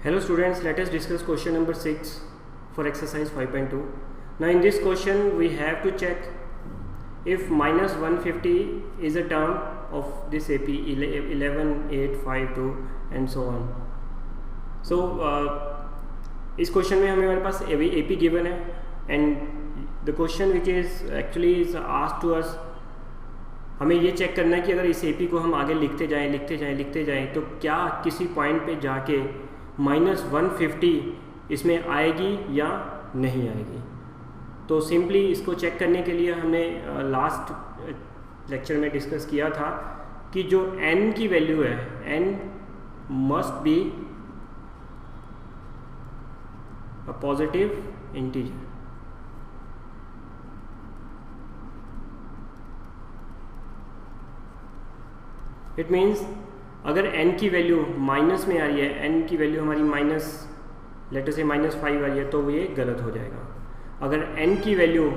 Hello students, let us discuss question number 6 for exercise 5.2. Now in this question we have to check if minus 150 is a term of this AP 11, 8, 5, 2 and so on. So इस question में हमारे पास AP given है and the question which is actually is asked to us, हमें ये check करना है कि अगर इस AP को हम आगे लिखते जाएं तो क्या किसी पॉइंट पे जाके माइनस 150 इसमें आएगी या नहीं आएगी. तो सिंपली इसको चेक करने के लिए हमने लास्ट लेक्चर में डिस्कस किया था कि जो n की वैल्यू है n must be a positive integer. It means अगर n की वैल्यू माइनस में आ रही है, n की वैल्यू हमारी माइनस लेटर से -5 आ रही है तो ये गलत हो जाएगा. अगर n की वैल्यू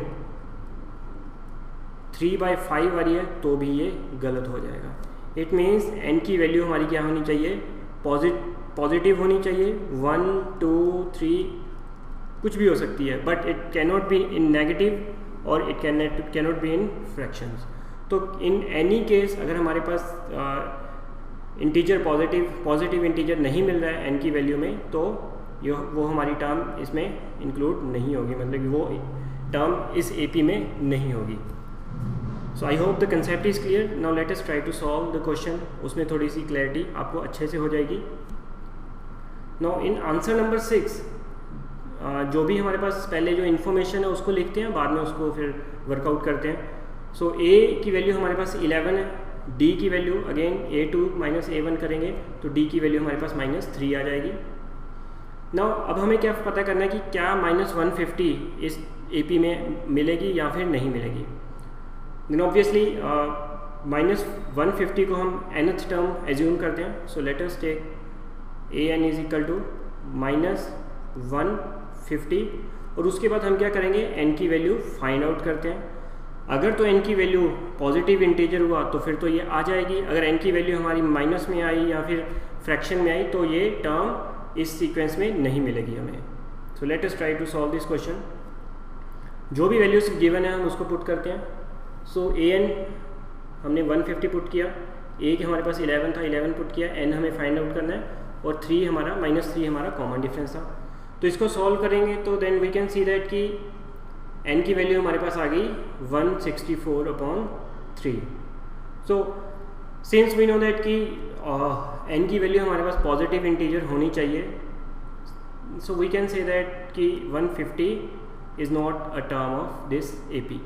3/5 आ रही है तो भी ये गलत हो जाएगा. इट मीन्स n की वैल्यू हमारी क्या होनी चाहिए, पॉजिटिव होनी चाहिए. 1, 2, 3 कुछ भी हो सकती है, but it cannot be in negative और it cannot be in fractions. तो इन एनी केस अगर हमारे पास इंटीजर पॉजिटिव इंटीजर नहीं मिल रहा है n की वैल्यू में तो वो हमारी टर्म इसमें इंक्लूड नहीं होगी, मतलब कि वो टर्म इस AP में नहीं होगी. So I hope the concept is clear. Now let us try to solve the question. उसमें थोड़ी सी क्लैरिटी आपको अच्छे से हो जाएगी. नाउ इन आंसर नंबर 6 जो भी हमारे पास पहले जो इन्फॉर्मेशन है उसको लिखते हैं, बाद में उसको फिर वर्कआउट करते हैं. सो A की वैल्यू हमारे पास 11 है, D की value again A2 minus A1 करेंगे तो D की वैल्यू हमारे पास -3 आ जाएगी. नाउ अब हमें क्या पता करना है कि क्या माइनस 150 इस AP में मिलेगी या फिर नहीं मिलेगी. देन ऑब्वियसली माइनस 150 को हम nth टर्म एज्यूम करते हैं. So let us take an is equal to -150 और उसके बाद हम क्या करेंगे, n की वैल्यू फाइंड आउट करते हैं. अगर तो n की वैल्यू पॉजिटिव इंटीजर हुआ तो फिर तो ये आ जाएगी. अगर n की वैल्यू हमारी माइनस में आई या फिर फ्रैक्शन में आई तो ये टर्म इस सीक्वेंस में नहीं मिलेगी हमें. So let us try to solve this question. जो भी वैल्यूज गिवन है हम उसको पुट करते हैं. सो an हमने 150 पुट किया, a के हमारे पास 11 था, 11 पुट किया, n हमें फाइंड आउट करना है और -3 हमारा कॉमन डिफरेंस था. तो इसको सॉल्व करेंगे तो then we can see that कि n की वैल्यू हमारे पास आ गई 164/3. So since we know that कि n की वैल्यू हमारे पास पॉजिटिव इंटीजर होनी चाहिए, so we can say that कि 150 is not a term of this AP.